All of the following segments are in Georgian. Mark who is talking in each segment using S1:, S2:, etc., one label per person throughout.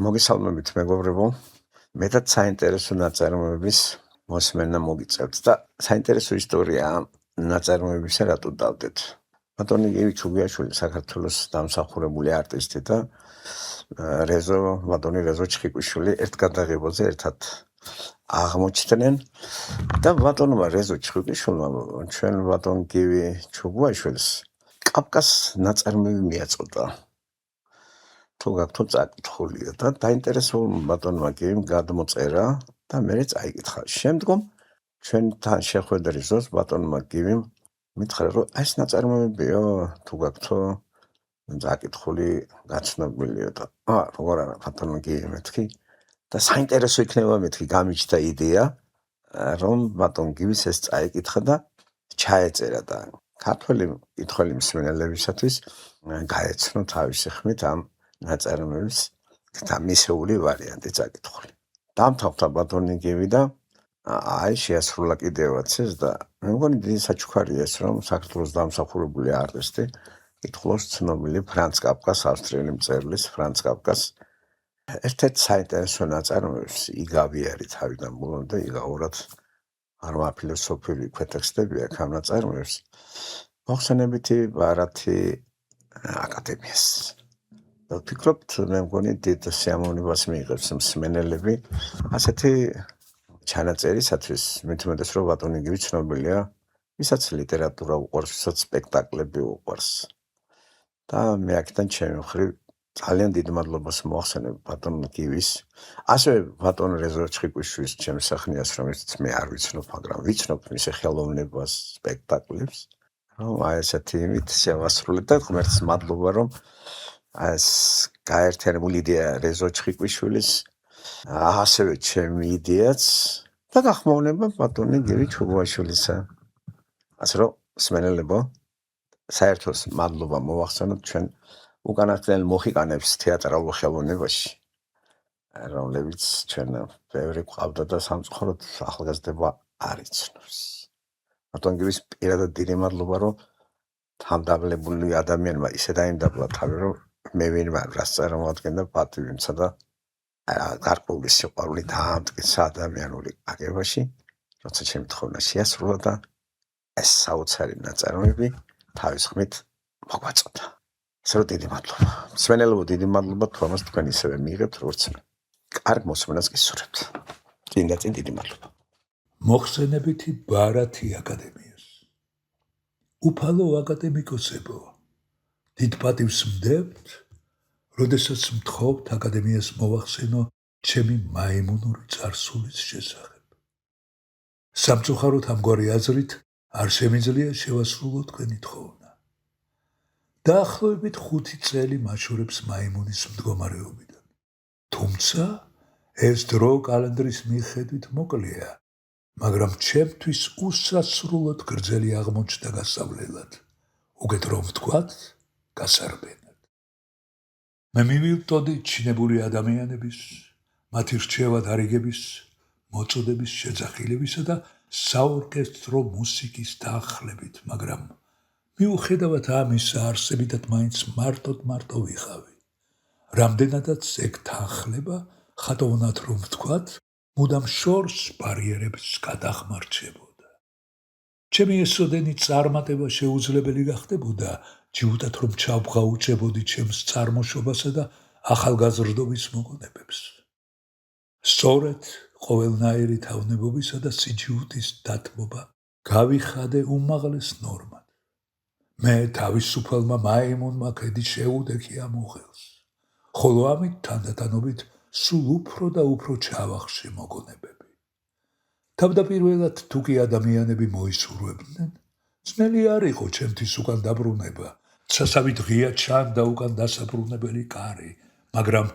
S1: მოგესალმებით მეგობრებო, მეტად საინტერესო ნაწარმოების მოსმენა მოგიწევთ და საინტერესო ისტორიაა ნაწარმოებისა რატო დავდეთ. ბატონი გივი ჩუგიაშვილი საქართველოს დამსახურებული არტისტი და ბატონი რეზო ჩხიკვიშვილი ერთ გადაღებაზე ერთად აღმოჩნდნენ და ბატონმა რეზო ჩხიკვიშვილმა ჩვენ ბატონ გივი ჩუგიაშვილს კავკას ნაწარმოები მიაწოდა. თუ გაქვთ წაკითხულია და დაინტერესო ბატონმა გივიმ გადმოწერა და მე წაიკითხა. შემდგომ ჩვენთან შეხვედრის დროს ბატონმა გივიმ მითხრა რომ ეს ნაწარმოებიო თუ გაქვთ წაკითხული გაცნობილია და როგორ არა ბატონმა გივიმ მეთქი და საინტერესო იქნება მეთქი გამიჩნდა იდეა რომ ბატონ გივის ეს წაიკითხა და ჩაეწერა და ქართველი კითხველი მსმენელებისათვის გაეცნო თავისი ხმით ამ ნაწარმოების და მისეული ვარიანტი წაკითხული. დამთავრდა ბატონი გივი და შეასრულა კიდევაც ეს და მე მგონი დიდი საჩუქარია ეს რომ საქართველოს დამსახურებული არტისტი კითხულობს ცნობილი ფრანც კაფკას ავსტრიელი მწერლის ფრანც კაფკას ერთ-ერთ საინტერესო ნაწარმოებს იგავიარი თავიდან ბოლომდე იგავურად არმა ფილოსოფიური ქვეტექსტები აქვს ამ ნაწარმოებს მოხსენებითი ბარათი აკადემიას. ვფიქრობთ მე მგონი დიდ სიამოვნებას მიიღებს მსმენელები ასეთი ჩანაწერისათვის მით უმეტეს რომ ბატონი გივი ცნობილია ვისაც ლიტერატურა უყვარს ვისაც სპექტაკლები უყვარს და მე აქედან ჩემი მხრივ ძალიან დიდ მადლობას მოახსენებ ბატონ გივის ასევე ბატონ რეზო ჩხიკვიშვილის ჩემსახნიას რომელიც მე არ ვიცნობ მაგრამ ვიცნობ მისი ხელოვნებას სპექტაკლებს რომ აი ესეთი იმით შევასრულეთ და ღმერთს მადლობა რომ ეს გაერთიანებული იდეა რეზო ჩხიკვიშვილის ასევე ჩემი იდეაც და გახმოვნება ბატონი გივი ჩუგუაშვილისა. ასე რომ მსმენელებო საერთოდ მადლობა მოვახსენოთ ჩვენ უკანასკნელ მოხიკანებს თეატრალურ ხელოვნებაში რომლებიც ჩვენ ბევრი გვყავდა და სამწუხაროდ ახალგაზრდება არ იცნობს. ბატონ გივის პირადად დიდი მადლობა რომ თამდაბლებული ადამიანმა ისე დაიმდაბლა თავი რომ მე ვინმე რას წარმოადგენდა პატივიმცა და გარკვეული სიყვარული დაამტკიცა ადამიანური აგებაში, როცა ჩემი თხოვნა შეასრულა და ეს საოცარი ნაწარმოები თავის ხმით მოგვაწოდა. ასე რომ დიდი მადლობა. მსმენელებო დიდი მადლობა თუ ამას თქვენ ისევე მიიღებთ როგორც მე. კარგ მოსმენას გისურვებთ. წინ დიდი მადლობა.
S2: მოხსენებითი ბარათი აკადემიას. უფალო აკადემიკოსებო, დიდ პატივს მდებთ, როდესაც მთხოვთ აკადემიას მოვახსენო ჩემი მაიმუნური წარსულის შესახებ. სამწუხაროდ ამგვარი აზრით არ შემიძლია შევასრულო თქვენი თხოვნა. დაახლოებით 5 წელი მაშორებს მაიმუნის მდგომარეობიდან. თუმცა ეს დრო კალენდრის მიხედვით მოკლეა, მაგრამ ჩემთვის უსასრულოდ გრძელი აღმოჩნდა გასავლელად, უკეთ რომ ვთქვათ, გასარბენად. მე მივივტოდი ჩინებული ადამიანების, მათი რჩევა დარიგების, მოწოდების შეძახილებისა და საორკესტრო მუსიკის დაახლებით, მაგრამ მიუხედავად ამისა არსებითად მაინც მარტო ვიხავი. რამდენადაც ეგ თანხლება, ხატოვნად რომ ვთქვათ, მუდამ შორს ბარიერებს გადახმარჩებოდა. ჩემი ესოდენი წარმატება შეუძლებელი გახდებოდა, ჯიუტად რომ ჩავღაუჭებოდი ჩემს წარმოშობასა და ახალგაზრდობის მოგონებებს. სწორედ ყოველნაირი თავნებობისა და სიჯიუტის დათმობა გავიხადე უმაღლეს ნორმად. მე თავისუფალმა მაიმუნმა ქედი შეუდექი ამ უღელს, ხოლო ამით თანდათანობით სულ უფრო და უფრო ჩავახშე მოგონებები. თავდაპირველად თუ კი ადამიანები მოისურვებდნენ, ძნელი არ იყო ჩემთვის უკან დაბრუნება, სასავით ღია ჩანდა უკან დასაბრუნებელი კარი, მაგრამ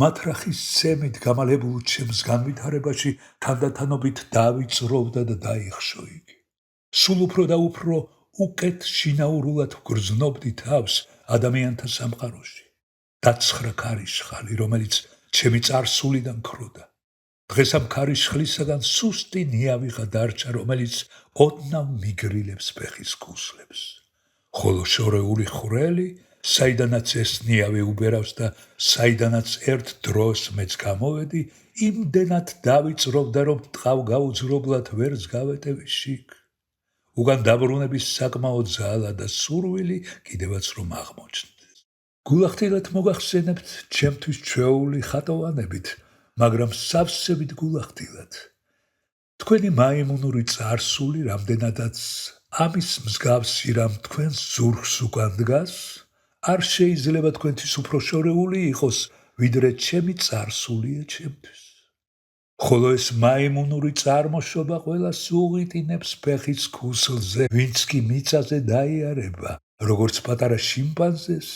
S2: მათრახის სემით გამალებულ ჩემს განვითარებაში თანდათანობით დავიწროვდა და დაიხშო იგი. სულ უფრო და უფრო უკეთ შინაურულად ვგრძნობდი თავს ადამიანთა სამყაროში. დაცხრა ქარიშხალი, რომელიც ჩემი წარსულიდან ქროდა. დღეს ამ ქარიშხლისაგან სუსტი ნიავიღა დარჩა, რომელიც ოდნავ მიგრილებს ფეხის ქუსლებს. ხოლო შორეული ხვრელი საიდანაც ეს ნიავი უბერავს და საიდანაც ერთ დროს მეც გამოვედი, იმდენად დავიწრობდა, რომ ტყავ გაუძრობლად ვერც გავეტევი შიგ. უკან დაბრუნების საკმაოდ ძალა და სურვილი კიდევაც რომ აღმოჩნდეს. გულახდილად მოგახსენებთ ჩემთვის ჩვეული ხატოვანებით, მაგრამ სავსებით გულახდილად. თქვენი მაიმუნური წარსული რამდენადაც ამის მსგავსი რამ თქვენს ზურგს უკან დგას, არ შეიძლება თქვენთვის უფრო შორეული იყოს, ვიდრე ჩემი წარსულია ჩემთვის. ხოლო ეს მაიმუნური წარმოშობა ყველას უღიტინებს ფეხის ქუსლზე, ვინც კი მიწაზე დაიარება, როგორც პატარა შიმპანზეს,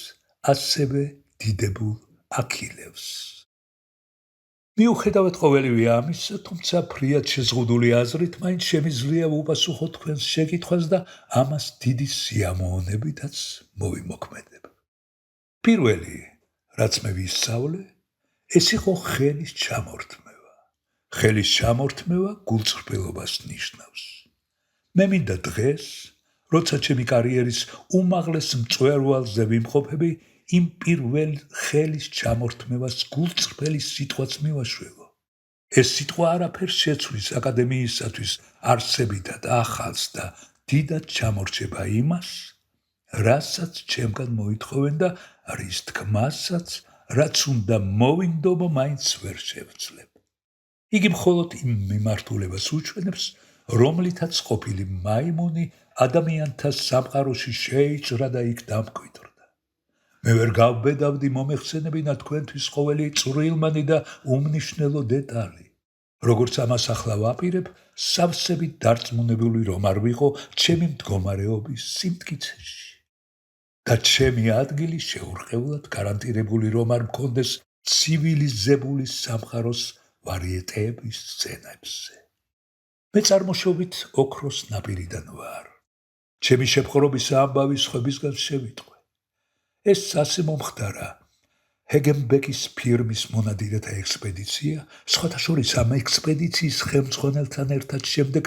S2: ასევე დიდებულ აქილევს. მიუხედავად ყოველივე ამისა, თუმცა ფრიად შეზღუდული აზრით, მაინც შემიძლია ვუპასუხო თქვენს შეკითხვას და ამას დიდი სიამოვნებითაც მოვიმოქმედებ. პირველი, რაც მე ვისწავლე, ეს იყო ხელის ჩამორთმევა. ხელის ჩამორთმევა გულწრფელობას ნიშნავს. მე მინდა დღეს, როცა ჩემი კარიერის უმაღლეს მწვერვალზე ვიმყოფები, იმ პირველ ხელის ჩამორთმევას გულწრფელი სიტყვაც მივაშველო. ეს სიტყვა არაფერს შეცვლის აკადემიისათვის არსებითად ახალს და დიდად ჩამორჩება იმას, რასაც ჩემგან მოითხოვენ და რის თქმასაც, რაც უნდა მოვინდომო, მაინც ვერ შევძლებ. იგი მხოლოდ იმ მიმართულებას უჩვენებს, რომლითაც ყოფილი მაიმუნი ადამიანთა სამყაროში შეიჭრა და იქ დამკვიდრდა. მე ვერ გავბედავდი მომეხსენებინა თქვენთვის ყოველი წვრილმანი და უმნიშვნელო დეტალი. როგორც ამას ახლა ვაპირებ, სავსებით დარწმუნებული რომ არ ვიყო ჩემი მდგომარეობის სიმტკიცეში. და ჩემი ადგილი შეურყევლად გარანტირებული რომ არ მქონდეს ცივილიზებული სამყაროს ვარიეტეების სცენებზე. მე წარმოშობით ოქროს ნაპირიდან ვარ. ჩემი შეპყრობის ამბავი სხვებისგან შევიტყვე. ეს ასე მომხდარა. ჰეგენბეკის ფირმის მონადირეთა ექსპედიცია, სხვათა შორის ამ ექსპედიციის ხელმძღვანელთან ერთად შემდეგ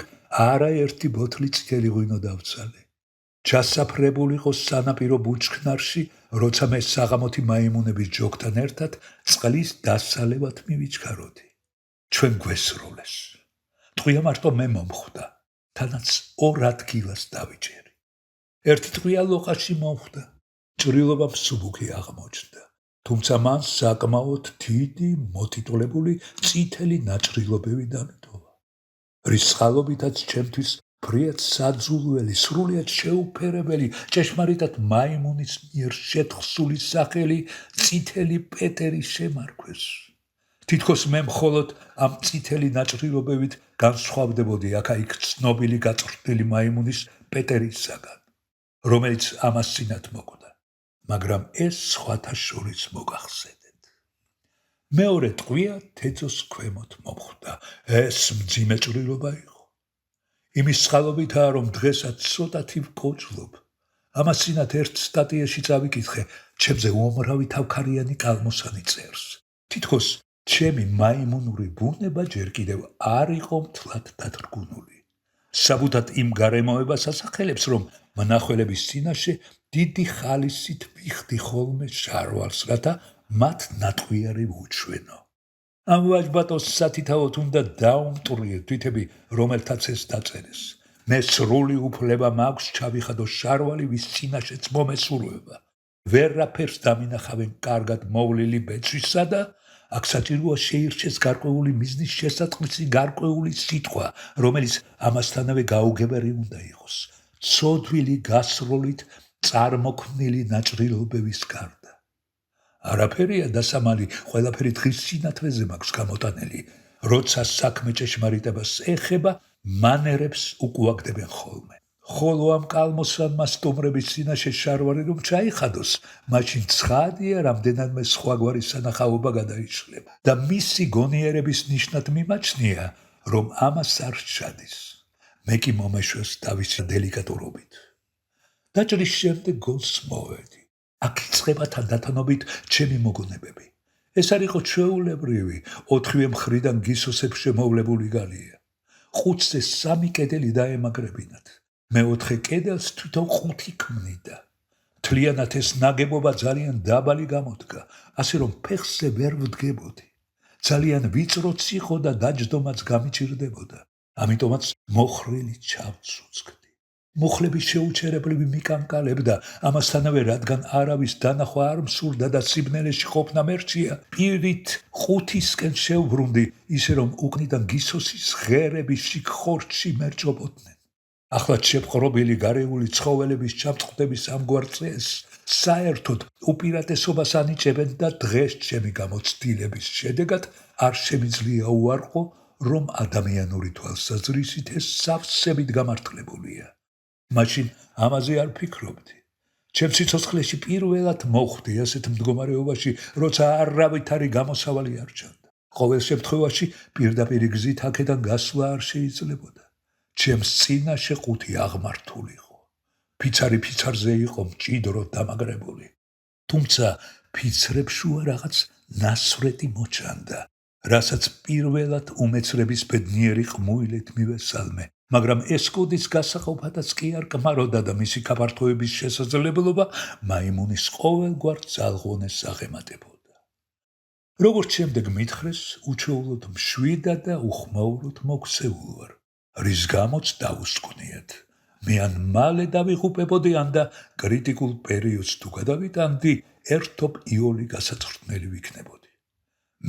S2: არაერთი ბოთლი წითელი ღვინო დავცალე. ჩასაფრებულიყო სანაპირო ბუჩქნარში, როცა მე საღამოთი მაიმუნების ჯოგთან ერთად წყლის დასალევად მივიჩქაროდი. ჩვენ გვესროლეს. ტყვია მარტო მე მომხვდა, თანაც 2 ადგილას დავიჭერი. ერთი ტყვია ლოყაში მომხვდა. ჭრილობა მსუბუქი აღმოჩნდა, თუმცა მან საკმაოდ დიდი მოტიტულებული წითელი ნაჭრილობები დამტოვა. რის წყალობითაც ჩემთვის ფრიად საძულველი, სრულიად შეუფერებელი, ჭეშმარიტად მაიმუნის მიერ შეთხსული სახელი წითელი პეტერი შემარქვეს. თითქოს მე მხოლოდ ამ წითელი ნაჭრილობებით განსხვავდებოდი აქა-იქ ცნობილი გაწვრთნილი მაიმუნის პეტერისაგან, რომელიც ამას წინათ მოკვდა, მაგრამ ეს სხვათა შორის მოგახსენეთ. მეორე ტყვია თეძოს ქვემოთ მომხვდა. ეს მძიმე ჭრილობა იყო. იმის წყალობითაა, რომ დღესაც ცოტათი ვკოჭლობ. ამას წინათ ერთ სტატიაში წავიკითხე, ჩემზე უამრავი თავქარიანი კალმოსანი წერს. თითქოს ჩემი მაიმუნური ბუნება ჯერ კიდევ არ იყო მთლად დათრგუნული. საბუთად იმ გარემოებას ასახელებს, რომ მნახველების წინაშე დიდი ხალისით ვიხდი ხოლმე შარვალს, რათა მათ ნატყვიარი ვუჩვენო. ამ ვაჟბატოს სათითაოდ უნდა დაუმტვრიე თვითები, რომელთაც ეს დაწერეს. მე სრული უფლება მაქვს ჩავიხადო შარვალი, ვის წინაშეც მომესურვება. ვერაფერს დამინახავენ კარგად მოვლილი ბეწვისა და აქ საჭიროა შეირჩეს გარკვეული მიზნის შესატყვისი გარკვეული სიტყვა, რომელიც ამასთანავე გაუგებარი უნდა იყოს. ცოდვილი გასროლით წარმოქმნილი ნაჭრილობების გარდა. არაფერია დასამალი, ყველაფერი დღის სინათლეზე მაქვს გამოტანილი. როცა საქმე ჭეშმარიტებას ეხება, მანერებს უკუაგდებენ ხოლმე. ხოლო ამ კალმოსანმა სტუმრების წინაშე შარვარი რომ ჩაიხადოს, მაშინ ცხადია, რამდენადმე სხვაგვარი სანახაობა გადაიშლება და მისი გონიერების ნიშნად მიმაჩნია, რომ ამას არ სჩადის. მე კი მომეშვეს თავისი დელიკატურობით. დაჭრის შემდეგ გონს მოვედი. აქ იწყება თანდათანობით ჩემი მოგონებები. ეს არ იყო ჩვეულებრივი, 4 მხრიდან გისოსებ შემოვლებული გალია. 5-ზე 3 კედელი დაემაგრებინათ. მე 4 კედელს თვითონ 5 ქმნიდა. მთლიანად ეს ნაგებობა ძალიან დაბალი გამოდგა, ასე რომ ფეხზე ვერ ვდგებოდი. ძალიან ვიწროც იყო და დაჯდომაც გამიჭირდებოდა. ამიტომაც მოხრილი ჩავწუწკდი. მუხლების შეუჩერებლივი მიკანკალებდა, ამასთანავე რადგან არავის დანახვა არ მსურდა და სიბნელეში ყოფნა მერჩია, პირით ყუთისკენ შევბრუნდი, ისე რომ უკნიდან გისოსის ღერები შიქხორში მერჭობოდნენ. ახლაც შეპყრობილი გარეული ცხოველების ჩამწყდების ამგვარ წესს საერთოდ უპირატესობას ანიჭებენ და დღეს ჩემი გამოცდილების შედეგად არ შემიძლია უარყო, რომ ადამიანური თვალსაზრისით ეს სავსებით გამართლებულია. მაშინ ამაზე არ ფიქრობდი. ჩემ სიცოცხლეში პირველად მოხვდი ასეთ მდგომარეობაში, როცა არავითარი გამოსავალი არ ჩანდა. ყოველ შემთხვევაში პირდაპირ გზით აქედან გასვლა არ შეიძლებოდა. ჩემს წინაშე ყუთი აღმართულიყო. ფიცარი ფიცარზე იყო მჭიდროდ დამაგრებული. თუმცა ფიცრებშუა რაღაც ნასვრეტი მოჩანდა, რასაც პირველად უმეცრების ბედნიერი ყმუილით მივესალმე, მაგრამ ეს კუდის გასაყოფადაც კი არ კმაროდა და მისი გაფართოების შესაძლებლობა მაიმუნის ყოველგვარ ძალღონეს აღემატებოდა. როგორც შემდეგ მითხრეს, უჩვეულოდ მშვიდად და უხმაუროდ მოქცეულ ვარ, რის გამოც დაუსკვნიათ. მე ან მალე დავიღუპებოდი, ან და კრიტიკულ პერიოდს თუ გადავიტანდი, ერთობ იოლი გასაწვრთნელი ვიქნებოდი.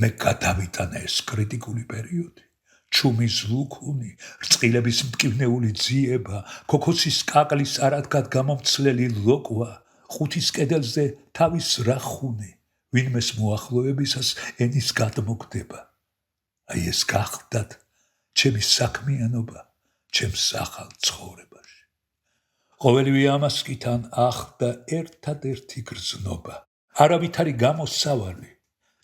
S2: მე გადავიტანა ეს კრიტიკული პერიოდი. ჩუმის ლუქუნი, რწყილების მტკივნეული ძიება, ქოქოსის კაკლის არადგად გამომცლელი ლოკვა, ყუთის კედელზე თავის რახუნი, ვინმეს მოახლოებისას ენის გადმოგდება. აი ეს გახდათ ჩემი საქმიანობა, ჩემს ახალ ცხოვრებაში. ყოველივე ამას კი თან ახდა ერთადერთი გრძნობა, არავითარი გამოსავალი.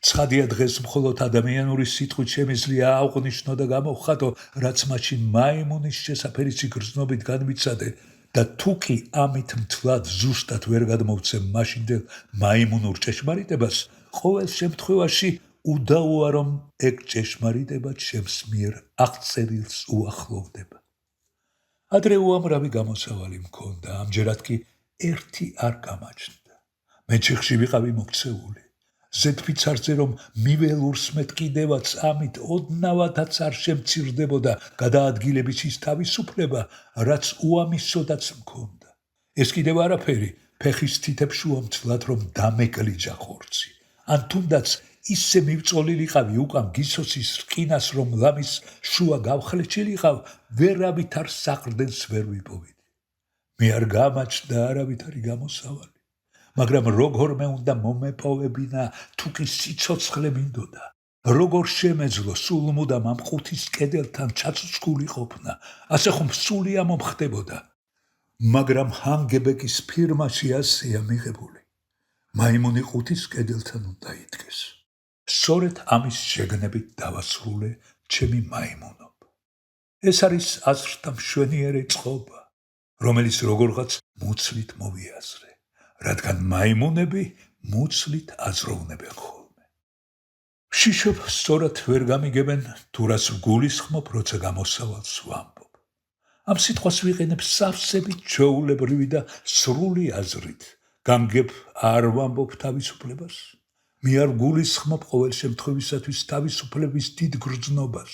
S2: ცხადია დღეს მხოლოდ ადამიანური სიტყვით შემიძლია აღვნიშნო და გამოვხატო, რაც მაშინ მაიმუნის შესაფერისი გრძნობით განვიცადე და თუ კი ამით მთლად ზუსტად ვერ გადმოვცემ მაშინდელ მაიმუნურ ჭეშმარიტებას, ყოველ შემთხვევაში უდაოა, რომ ეგ ჭეშმარიტება ჩემს მიერ აღწერილს უახლოვდება. ადრე უამრავი გამოსავალი მქონდა, ამჯერად კი ერთი არ გამაჩნდა. მე ჩიხში ვიყავი მოქცეული. ზედფიცარზე რომ მიველურს მეტკიდევაც ამით ოდნავადაც არ შემცირდებოდა გადაადგილების ის თავისუფლება, რაც უამისოდაც მქონდა. ეს კიდევ არაფერი, ფეხის თითებს შუამცლად რომ დამეკლიჯა ხორცი, ან თუნდაც ისე მივწოლილიყავი უკან გისოსის რკინას, რომ ლამის შუა გავხლეჩილიყავ, ვერავითარ საყრდენს ვერ ვიპოვიდი. მე არ გამაჩნდა არავითარი გამოსავალი. მაგრამ როგორმე უნდა მომეპოვებინა, თუ კი სიცოცხლე მინდოდა, როგორ შემეძლო სულ მუდამ ამ ყუთის კედელთან ჩაწუწკული ყოფნა, ასე ხომ სული ამომხდებოდა. მაგრამ ჰანგებეკის ფირმაში ასეა მიღებული. მაიმუნი ყუთის კედელთან უნდა იდგეს. სწორედ ამის შეგნებით დავასრულე ჩემი მაიმუნობა. ეს არის აზრთა მშვენიერი წყობა, რომელიც როგორღაც მუცლით მოვიაზრე. რადგან მაიმუნები მუცლით აზროვნებენ ხოლმე. შიშობ სწორად ვერ გამიგებენ, თუ რას ვგულისხმობ, როცა გამოსავალს ვამბობ. ამ სიტყვას ვიყენებ სავსებით ჩვეულებრივი და სრული აზრით. გამგებ არ ვამბობ თავისუფლებას. მე არ ვგულისხმობ ყოველ შემთხვევისათვის თავისუფლების დიდ გრძნობას.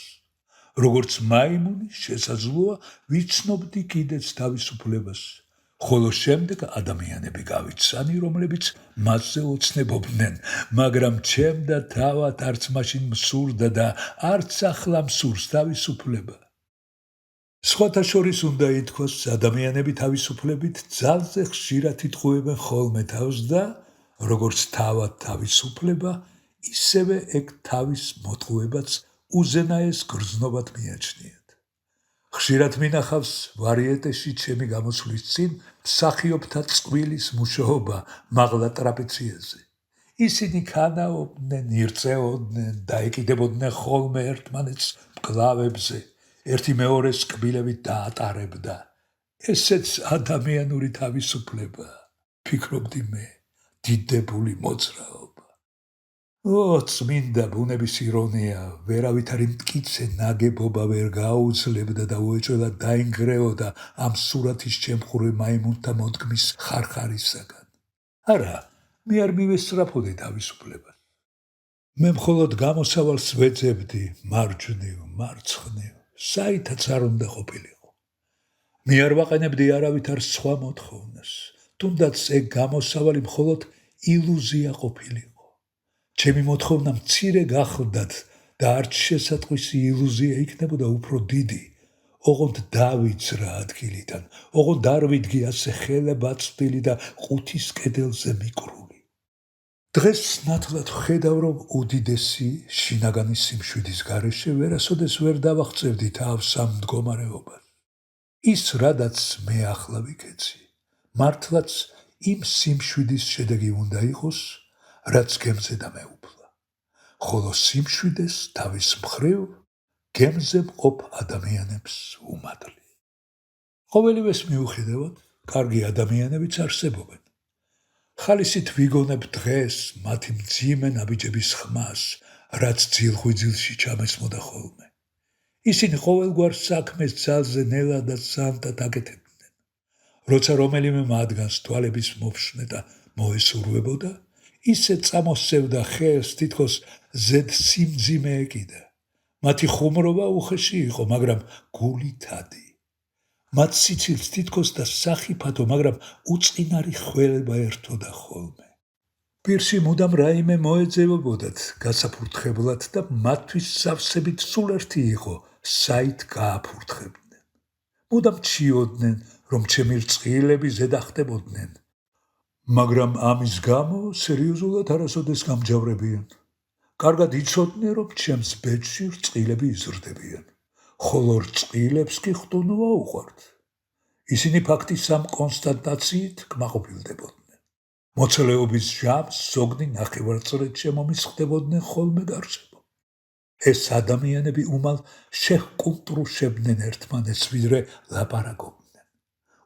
S2: როგორც მაიმუნი შესაძლოა ვიცნობდი კიდეც თავისუფლებას. ხოლო შემდეგ ადამიანები გავიცანი, რომლებიც მასზე ოცნებობდნენ, მაგრამ ჩემ და თავად არც მაშინ მსურდა და არც ახლა მსურს თავისუფლება. სხვათა შორის უნდა ითქვას, ადამიანები თავისუფლებით ძალზე ხშირად იტყუებენ ხოლმე თავს და როგორც თავად თავისუფლება, ისევე ეგ თავის მოტყუებაც უზენაეს გრძნობად მიაჩნიათ. ხშირად მინახავს ვარიეტეში ჩემი გამოსვლის წინ მსახიობთა წყვილის მუშაობა მაღლა ტრაპეციაზე. ისინი ქანაობდნენ, ირწეოდნენ, დაეკიდებოდნენ ხოლმე ერთმანეთს მკლავებზე, ერთი მეორეს კბილებით დაატარებდა. ესეც ადამიანური თავისუფლება, ფიქრობდი მე, დიდებული მოძრაობა. წმინდა ბუნების ირონია, ვერავითარი მტკიცე ნაგებობა ვერ გააუძლებდა და უეჭველად დაინგრეოდა ამ სურათის ჩემხურე მაიმუნთა მოდგმის ხარხარისაგან. არა, მე არ მივესწრაფოდი თავისუფლებას. მე მხოლოდ გამოსავალს ვეძებდი მარჯვნივ, მარცხნივ, საითაც არ უნდა ყოფილიყო. მე არ ვაყენებდი არავითარ სხვა მოთხოვნას, თუნდაც ეგ გამოსავალი მხოლოდ ილუზია ყოფილიყო. ჩემი მოთხოვნა მცირე გახლდათ და არც შესატყვისი ილუზია იქნებოდა უფრო დიდი, ოღონდ დავიძრა ადგილიდან, ოღონდ არ ვიდგი ასე ხელებ აწვდილი და ყუთის კედელზე მიკრული. დღეს ნათლად ვხედავ, რომ უდიდესი შინაგანი სიმშვიდის გარეშე ვერასოდეს ვერ დავაღწევდი თავს ამ მდგომარეობას. ის, რადაც მე ახლა ვიქეცი, მართლაც იმ სიმშვიდის შედეგი უნდა იყოს, რაც გემზე დამეუფლა, ხოლო სიმშვიდეს თავის მხრივ გემზე მყოფ ადამიანებს უმადლი. ყოველივეს მიუხედავად, კარგი ადამიანებიც არსებობენ. ხალისით ვიგონებ დღეს მათი მძიმე ნაბიჯების ხმას, რაც ძილხვიძილში ჩამესმოდა ხოლმე. ისინი ყოველგვარ საქმეს ძალზე ნელა და ზანტად აკეთებდნენ. როცა რომელიმე მათგანს თვალების მოფშნეტა მოესურვებოდა, ისე წამოსწევდა ხელს, თითქოს ზედ სიმძიმე ეკიდა. მათი ხუმრობა უხეში იყო, მაგრამ გული თადი. მათ სიცილს თითქოს და სახიფათო, მაგრამ უწყინარი ხველება ერთოდა ხოლმე. პირში მუდამ რაიმე მოეძებებოდათ გასაფურთხებლად და მათთვის სავსებით სულ ერთი იყო, საით გააფურთხებდნენ. მუდამ ჩიოდნენ, რომ ჩემი რწყილები ზედახტებოდნენ, მაგრამ ამის გამო სერიოზულად არასოდეს გამჯავრებიან. კარგად იცოდნენ, რომ ჩემს ბედში რწყილები იზრდებიან, ხოლო რწყილებს კი ხტუნვა უყვართ. ისინი ფაქტის ამ კონსტატაციით კმაყოფილდებოდნენ. მოცელეობის ჟამს ზოგნი ნახევარწრედ შემომისხდებოდნენ ხოლმე გარშემო. ეს ადამიანები უმალ შეჰკუნტრუშებდნენ ერთმანეთს, ვიდრე ლაპარაკობდნენ.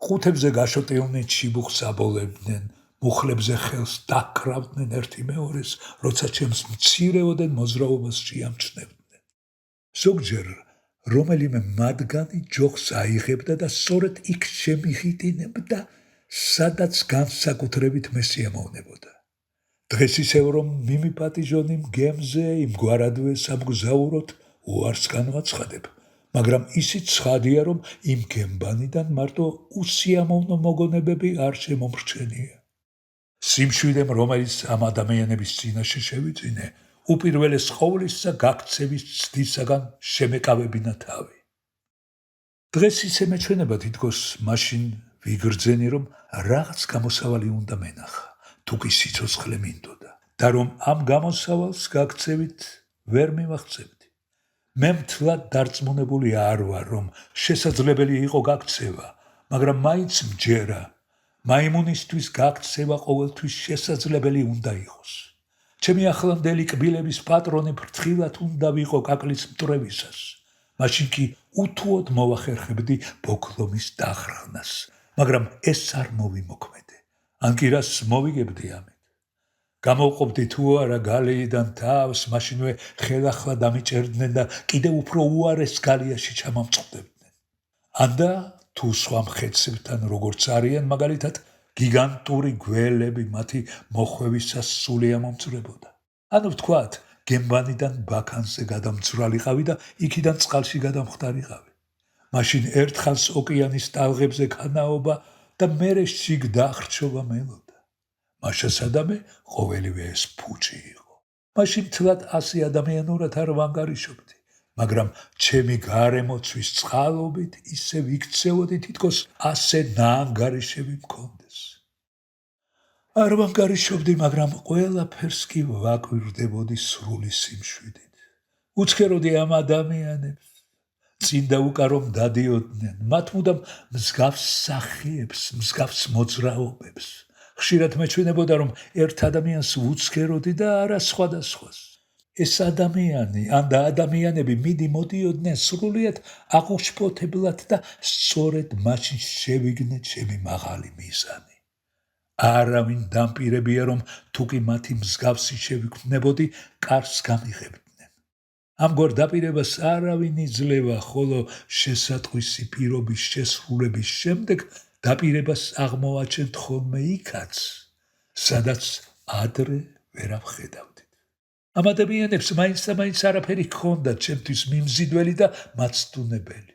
S2: ყუთებზე გაშოტილნი ჩიბუხს აბოლებდნენ, მუხლებზე ხელს დაკრავდნენ ერთი მეორეს, როცა ჩემს მცირეოდენ მოძრაობას შეამჩნევდნენ. ზოგჯერ რომელიმე მათგანი ჯოხს აიღებდა და სწორედ იქ შემიხიტინებდა, სადაც განსაკუთრებით მე სიამოვნებოდა. დღეს ისევ რომ მიმიპატიჟონი გემზე იმგვარადვე სამგზავროთ უარს განვაცხადებ, მაგრამ ისიც ცხადია, რომ იმ გემბანიდან მარტო უსიამოვნო მოგონებები არ შემომრჩენია. სიმშვიდემ, რომელიც ამ ადამიანების წინაშე შევიძინე, უპირველეს ყოვლისა გაქცევის ცდისაგან შემეკავებინა თავი. დღეს ისე მეჩვენება თითქოს მაშინ ვიგრძენი, რომ რაღაც გამოსავალი უნდა მენახა, თუ კი სიცოცხლე მინდოდა, და რომ ამ გამოსავალს გაქცევით ვერ მივაღწევდი. მე მთლად დარწმუნებული არ ვარ, რომ შესაძლებელი იყო გაქცევა, მაგრამ მაინც მჯერა, მაიმუნისთვის გაქცევა ყოველთვის შესაძლებელი უნდა იყოს. ჩემი ახლანდელი კბილების პატრონი ფრთხილად უნდა ვიყო კაკლის მტრევისას. მაშინ კი უთუოდ მოვახერხებდი ბოქლომის დახრხნას, მაგრამ ეს არ მოვიმოქმედე. ან კი რას მოვიგებდი ამით. გამოვყოფდი თუ არა გალეიდან თავს, მაშინვე ხელახლა დამიჭერდნენ და კიდევ უფრო უარეს გალიაში ჩამამწყდებდნენ. ანდა თუ სხვა მხეცებთან როგორც არიან, მაგალითად, გიგანტური გველები მათი მოხვევისას სული ამომწრებოდა. ანუ ვთქვათ, გემბანიდან ბაქანზე გადამცვრალიყავი და იქიდან წყალში გადამხვდარიყავი. მაშინ ერთხანს ოკეანის ტალღებზე ქანაობა და მერე შიგ დახრჩობა მელოდა. მაშასადამე ყოველივე ეს ფუჭი იყო. მაშინ თლად ასე ადამიანურად არ ვანგარიშობდი, მაგრამ ჩემი გარემოცვის წყალობით ისე ვიქცეოდი, თითქოს ასე ნაანგარიშები მქონდეს. არ ვანგარიშობდი, მაგრამ ყველაფერს კი ვაკვირდებოდი სრული სიმშვიდით. უცქეროდი ამ ადამიანებს, წინ და უკარო დადიოდნენ, მათ მუდამ მსგავს სახეებს, მსგავს მოძრაობებს. ხშირად მეჩვენებოდა, რომ ერთ ადამიანს ვუცქეროდი და არა სხვადასხვას. ეს ადამიანი ან და ადამიანები მიდიოდდნენ სრულიად აღუშფოთებლად და სწორედ მაშინ შევიგნე ჩემი მაღალი მიზანი. არავინ დამპირებია, რომ თუ კი მათი მსგავსი შევიქმნებოდი, კარს გამიღებდნენ. ამგვარ დაპირებას არავინ იძლევა, ხოლო შესატყვისი პირობის შესრულების შემდეგ დაპირებას აღმოვაჩენთ ხოლმე იქაც, სადაც ადრე ვერ ავხედავდით. ამ ადამიანებს მაინც და მაინც არაფერი ჰქონდათ ჩემთვის მიმზიდველი და მაცდუნებელი.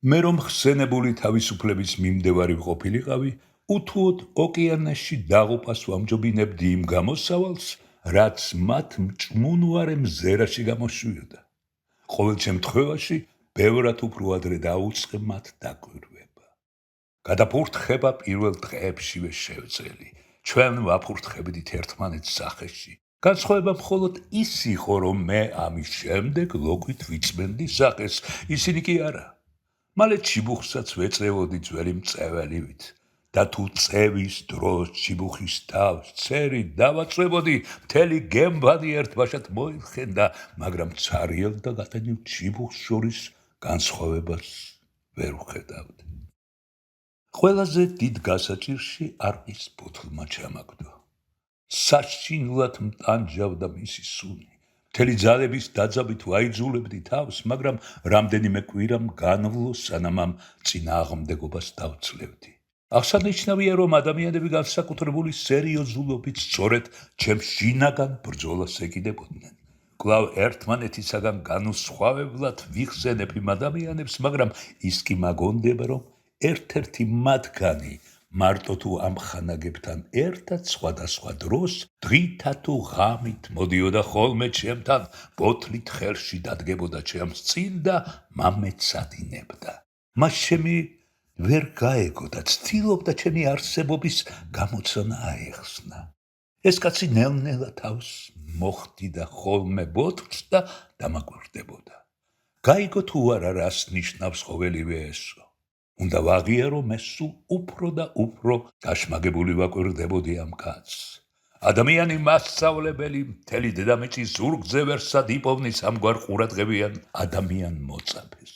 S2: მე რომ ხსენებული თავისუფლების მიმდევარი ყოფილიყავი, უთუოდ ოკეანეში დაღუპას ვამჯობინებდი იმ გამოსავალს, რაც მათ მჭმუნვარე მზერაში გამოშვიოდა. ყოველ შემთხვევაში ბევრად უფრო ადრე დაუწყე მათ დაკვირვება. გადაფურთხება პირველ დღეებშივე შევწელი. ჩვენ ვაფურთხებდით ერთმანეთს სახეში. განსხვავება მხოლოდ ის იყო, რომ მე ამის შემდეგ ლოკვით ვიწმენდი სახეს, ისინი კი არა. მალე ჩიბუხსაც ვეწევოდი ძველი მწეველივით და თუ წევის დროს ჩიბუხის თავს ცერი დავაწვევოდი, მთელი გემბანი ერთ ბაშად მოიხენდა, მაგრამ ცარიელ და გაყენილ ჩიბუხს შორის განსხვავებას ვერ ვხედავდი. ყველაზე დიდ გასაჭირში არყის ბოთლმა ჩამაგდო. საშინლად მტანჯავდა მისი სუნი. მთელი ძალების დაძაბით ვაიძულებდი თავს, მაგრამ რამდენიმე კვირამ განვლო, სანამ ამ წინააღმდეგობას დავცლებდი. აღსანიშნავია, რომ ადამიანები განსაკუთრებული სერიოზულობით სწორედ ჩემს შინაგან ბრძოლას ეკიდებოდნენ. კვლავ ერთმანეთისაგან განუსხვავებლად ვიხსენებ იმ ადამიანებს, მაგრამ ის კი მაგონდება, რომ ერთ-ერთი მათგანი მარტო თუ ამ ხანაგებთან ერთად სხვადასხვა დროს დღითა თუ ღამით მოდიოდა ხოლმე ჩემთან, ბოთლით ხელში დადგებოდა ჩემს წინ და მამეცადინებდა. მას ჩემი ვერ გაეგო და ცდილობდა ჩემი არსებობის გამოცონა აეხსნა. ეს კაცი ნელ-ნელა თავს მოხდიდა ხოლმე ბოთლს და დამაკვირდებოდა. გაიგო თუ არა, რას ნიშნავს ყოველივე ესო. უნდა ვაღიარო, მე სულ უფრო და უფრო დაშმაგებული ვაკვირდებოდი ამ კაცს. ადამიანი მასწავლებელი მთელი დედამიწის ზურგზე ვერსად იპოვნის ამგვარ ყურადღებიან ადამიან მოწაფეს.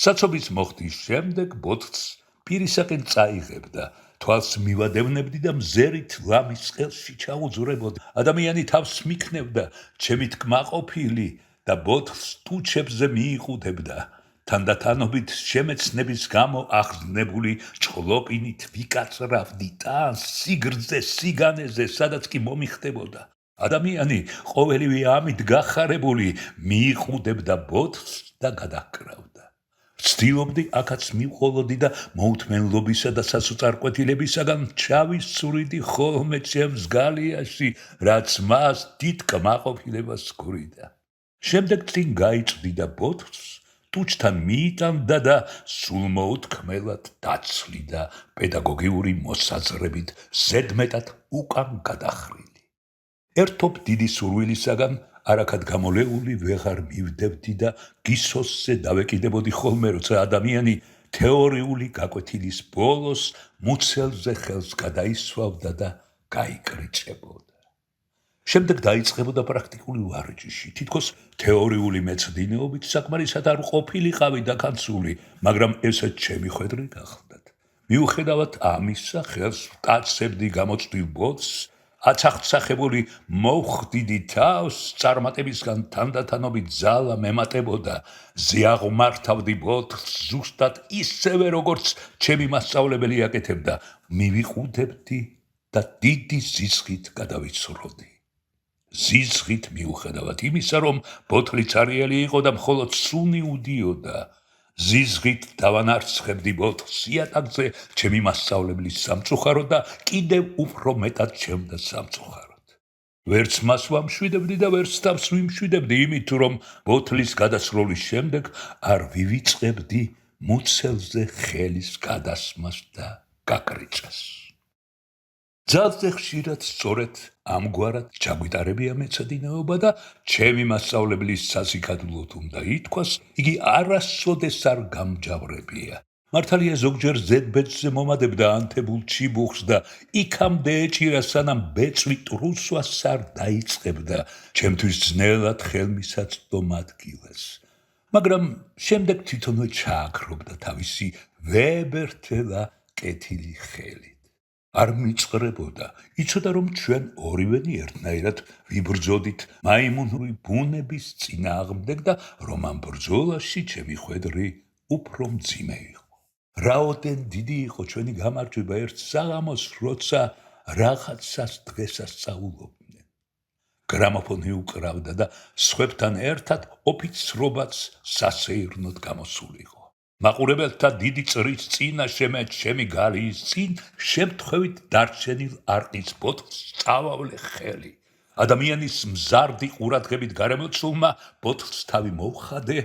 S2: საცობის მოხდის შემდეგ ბოთლს პირისაკენ წაიღებდა, თვალს მივადევნებდი და მზერით ლამის ყელში ჩაუძვრებოდი. ადამიანი თავს მიქნევდა, ჩემით კმაყოფილი და ბოთლს ტუჩებზე მიიყუდებდა. თანდათანობით შემეცნების გამო აღზნებული ჭყლოპინით ვიკაცრავდი ტანს სიგრძე სიგანეზე, სადაც კი მომიხდებოდა. ადამიანი ყოველივე ამით გახარებული მიიყუდებდა ბოთლს და გადაჰკრავდა. ვცდილობდი აქაც მივყოლოდი და მოუთმენლობისა და სასოწარკვეთილებისაგან ჩავისწვრიდი ხოლმე ჩემს გალიაში, რაც მას დიდ კმაყოფილებას ჰქრიდა. შემდეგ წინ გაიწვდიდა ბოთლს, ტუჩთან მიიტანდა და სულ მოუთქმელად დაცლიდა პედაგოგიური მოსაზრებით ზედმეტად უკან გადახრილი. ერთობ დიდი სურვილისაგან არაქად გამოლეული ვეღარ მივდებდი და გისოსზე დავეკიდებოდი ხოლმე, როცა ადამიანი თეორიული გაკვეთილის ბოლოს მუცელზე ხელს გადაისვავდა და გაიკრიჭებოდა. შემდეგ დაიწყებოდა პრაქტიკული ვარჯიში. თითქოს თეორიული მეცდინეობით საკმარისად არ ყოფილიყავი დაქანცული, მაგრამ ესეც ჩემი ხვედრი გახლდათ. მიუხედავად ამისა, ხელს ვტაცებდი გამოწვდივ ბოთლს, აცახცახებული მოვხდიდი თავს, წარმატებისგან თანდათანობით ძალა მემატებოდა, ზეაღმართავდი ბოთლს ზუსტად ისევე, როგორც ჩემი მასწავლებელი აკეთებდა, მივიყუდებდი და დიდი ზიზღით გადავიცროდი. ზიზღით მიუხედავად იმისა, რომ ბოთლი ცარიელი იყო და მხოლოდ სუნი უდიოდა, ზიზღით დავანარცხებდი ბოთლს იატაკზე ჩემი მასწავლებლის სამწუხაროდ და კიდევ უფრო მეტად ჩემდა სამწუხაროდ. ვერც მას ვამშვიდებდი და ვერც თავს ვიმშვიდებდი, იმით რომ ბოთლის გადასროლის შემდეგ არ ვივიწყებდი მუცელზე ხელის გადასმას და გაკრიჭას. ძალზე ხშირად სწორედ ამგვარად ჩაგვიტარებია მეცადინეობა და ჩემი მასწავლებლის სასიკადულოდ უნდა ითქვას, იგი არასოდეს არ გამჯავრებია. მართალია ზოგჯერ ზედბედზე მომადებდა ანთებულ ჩიბუხს და იქამდე ეჭირა, სანამ ბეწვი ტრუსვას არ დაიწყებდა ჩემთვის ძნელად ხელმისაწვდომ ადგილას. მაგრამ შემდეგ თვითონვე ჩააქრობდა თავისი ვებერთელა კეთილი ხელით. არ მიწყრებოდა, იცოდა რომ ჩვენ ორივენი ერთნაირად ვიბრძოდით მაიმუნური ბუნების წინააღმდეგ და რომ ამ ბრძოლაში ჩემი ხვედრი უფრო მძიმე იყო. რაოდენ დიდი იყო ჩვენი გამარჯვება ერთ საღამოს, როცა რაღაცას დღესასწაულობდნენ. გრამოფონი უკრავდა და სხვებთან ერთად ოფიცრობაც სასეირნოდ გამოსულიყო. მაყურებელთა დიდი წრის წინაშე მე ჩემი გალიის წინ შემთხვევით დარჩენილ არყის ბოთლს წავავლე ხელი. ადამიანის მზარდი ყურადღებით გარემოცულმა ბოთლს თავი მოვხადე,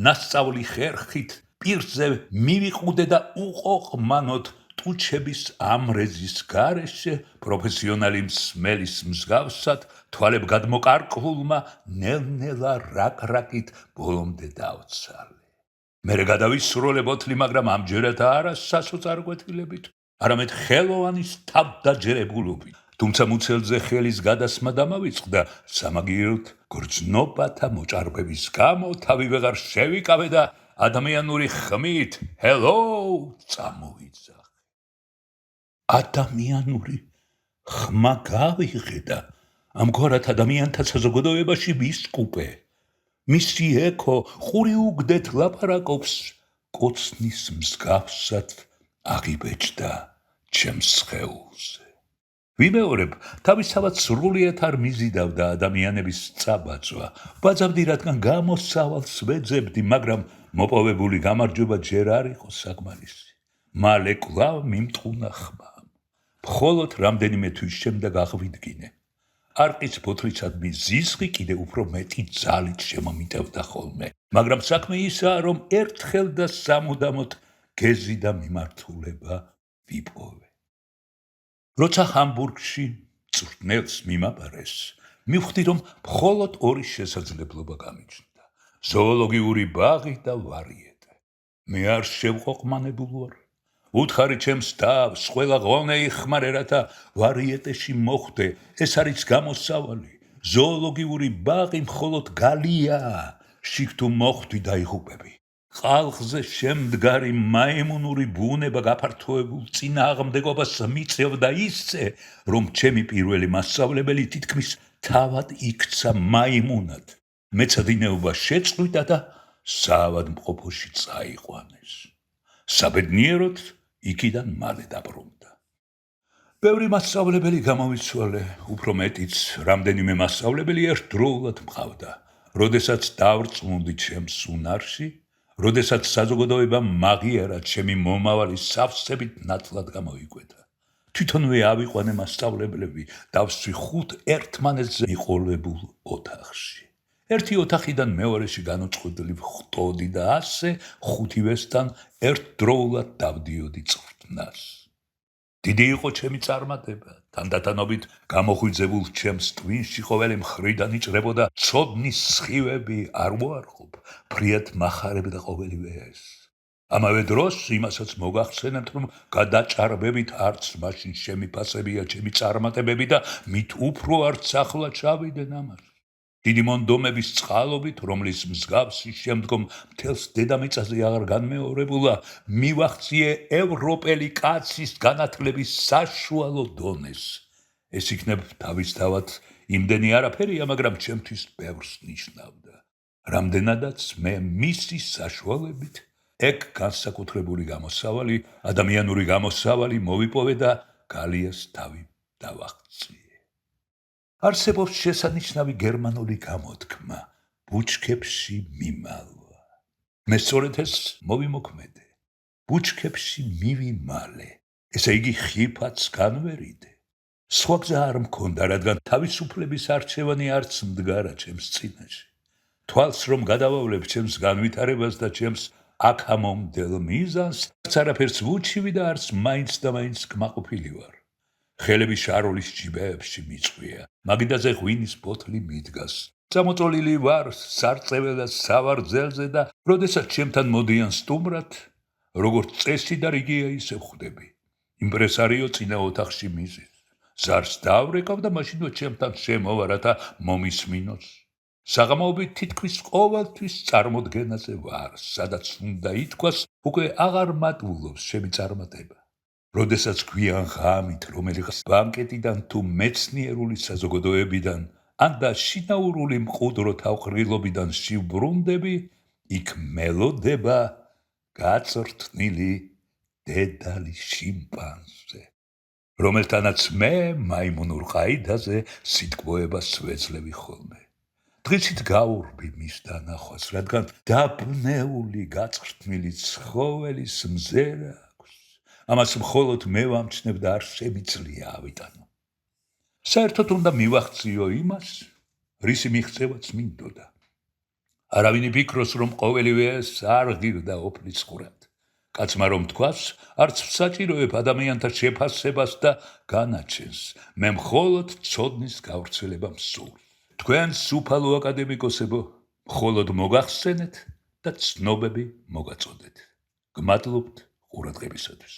S2: ნასწავლი ხერხით პირზე მივიყუდე და უყოყმანოდ ტუჩების ამრეზის გარეშე პროფესიონალი მსმელის მსგავსად თვალებ გადმოკარკულმა ნელ-ნელა რაკრაკით ბოლომდე დავცალე. მერე გადავისროლე ბოთლი, მაგრამ ამჯერად არა სასოწარკვეთილებით, არამედ ხელოვანის თავდაჯერებულობით. თუმცა მუცელზე ხელის გადასმა დამავიწყდა, სამაგიეროდ გრძნობათა მოჭარბების გამო თავი ვეღარ შევიკავე და ადამიანური ხმით ჰელო წამოვიძახე. ადამიანური ხმა გავიღე და ამგვარად ადამიანთა საზოგადოებაში ვისკუპე. მისი ექო ყური უგდეთ ლაპარაკობს, კოცნის მსგავსად აღიბეჭდა ჩემს სხეულზე. ვიმეორებ, თავისთავად სრულიად არ მიზიდავდა ადამიანების წაბაწვა. ვაძავდი, რადგან გამოსავალს ვეძებდი, მაგრამ მოპოვებული გამარჯვება ჯერ არ იყო საკმარისი. მალე კვლავ მიმტყუნა ხმამ. მხოლოდ რამდენიმე თვის შემდეგ აღვიდგინე. არყის ბოთლისადმი ზიზღი კიდე უფრო მეტი ძალით შემომიტევდა ხოლმე, მაგრამ საქმე ისაა, რომ ერთხელ და სამუდამოდ გეზი და მიმართულება ვიპოვე. როცა ჰამბურგში წვრთნელს მიმაბარეს, მივხვდი, რომ მხოლოდ ორი შესაძლებლობა გამიჩნდა: ზოოლოგიური ბაღი და ვარიეტე. მე არ შევყოყმანებულ ვარ. უთხარი ჩემს თავს, ყველა ღონე იხმარე, რათა ვარიეტეში მოხვდე. ეს არის გამოსავალი. ზოოლოგიური ბაღი მხოლოდ გალიაა. შიგ თუ მოხვდი დაიღუპები. ხალხზე შემდგარი მაიმუნური ბუნება გაფართოებულ წინააღმდეგობას მიწევდა ისე, რომ ჩემი პირველი მასწავლებელი თითქმის თავად იქცა მაიმუნად. მეცადინეობა შეწყვიტა და საავადმყოფოში წაიყვანეს. საბედნიეროდ იქიდან მალე დაბრუნდა. ბევრი მასწავლებელი გამოვიცვალე, უფრო მეტიც რამდენიმე მასწავლებელი ერთდროულად მყავდა. როდესაც დავრწმუნდი ჩემს უნარში, როდესაც საზოგადოებამ მაღიარა ჩემი მომავალი სავსებით ნათლად გამოიკვეთა. თვითონვე ავიყვანე მასწავლებლები, დავსვი 5 ერთმანეთზე მიყოლებულ ოთახში. ერთი ოთახიდან მეორეში განუწყვეტლივ ხვდოდი და ასე 5-ვესთან ერთდროულად დავდიოდი წვრთნას. დიდი იყო ჩემი წარმატება. თანდათანობით გამოხვიძებულ ჩემს ტვინში ყოველი მხრიდან იჭრებოდა ცოდნის სხივები, არ მოარყოფ, ფრიად მახარებდა ყოველივე ეს. ამავე დროს იმასაც მოგახსენებთ, რომ გადაჭარბებით არც მაშინ შემიფასებია ჩემი წარმატებები და მით უფრო არც ახლა ჩავიდენ ამას. დიდი მონდომების წყალობით, რომლის მსგავსი შემდგომ მთელს დედამიწაზე აღარ განმეორებულა, მივახციე ევროპელი კაცის განათლების საშუალო დონეს. ეს იქნებ თავისთავად იმდენი არაფერია, მაგრამ ჩემთვის ბევრს ნიშნავდა. რამდენადაც მე მისი საშუალებით ეგ განსაკუთრებული გამოსავალი, ადამიანური გამოსავალი მოვიპოვე და გალიას თავი დავაღწიე. არსებობს შესანიშნავი გერმანული გამოთქმა: ბუჩქებში მიმალვა. მე სწორედ ეს მოვიმოქმედე. ბუჩქებში მივიმალე. ესე იგი ხიფაც განვერიდე. სხვა გზა არ მქონდა, რადგან თავისუფლების არჩევანი არც მდგარა ჩემს წინაშე. თვალს რომ გადავავლებ ჩემს განვითარებას და ჩემს აქამომდელ მიზანს, არც არაფერს ვუჩივი და არც მაინც და მაინც კმაყოფილი ვარ. ხელები შაროლის ჯიბეებში მიწვია. მაგიდაზე ღვინის ბოთლი მიდგას. წამოწოლილი ვარ სარწეველ და სავარძელზე და როდესაც ჩემთან მოდიან სტუმრად, როგორც წესი და რიგია ისე ხვდები. იმპრესარიო წინა ოთახში მიზის. ზარს დავრეკავ და მაშინვე ჩემთან შემოვა, რათა მომისმინოს. საღამოობით თითქმის ყოველთვის წარმოდგენაზე ვარ, სადაც უნდა ითქვას, უკვე აღარ მატულობს ჩემი წარმატება. როდესაც გვიან ღამით რომელიღაც ბანკეტიდან თუ მეცნიერული საზოგადოებიდან, ან და შინაურული მყუდრო თავყრილობიდან შივბრუნდები, იქ მელოდება გაწრთნილი დედალი შიმპანზე. რომელთანაც მე მაიმუნურ ყაიდაზე სიტყვოებას ვეძლევი ხოლმე. დღისით გავურბი მის დანახვას, რადგან დაბნეული გაწყრთმილი ცხოველის მზერა აქვს. ამას მხოლოდ მე ვამჩნევ და არ შემიძლია ავიტანო. საერთოდ უნდა მივახციო იმას, რისი მიღწევაც მინდოდა. არავინ იფიქროს, რომ ყოველივე ეს არ ღირდა ოფლის ყურად. კაცმა რომ თქვას, არც საჭიროებ ადამიანთა შეფასებას და განაჩენს. მე მხოლოდ ცოდნის გავრცელება მსურს. თქვენს უფალო აკადემიკოსებო, მხოლოდ მოგახსენეთ და ცნობები მოგაწოდეთ. გმადლობთ ყურადღებისათვის.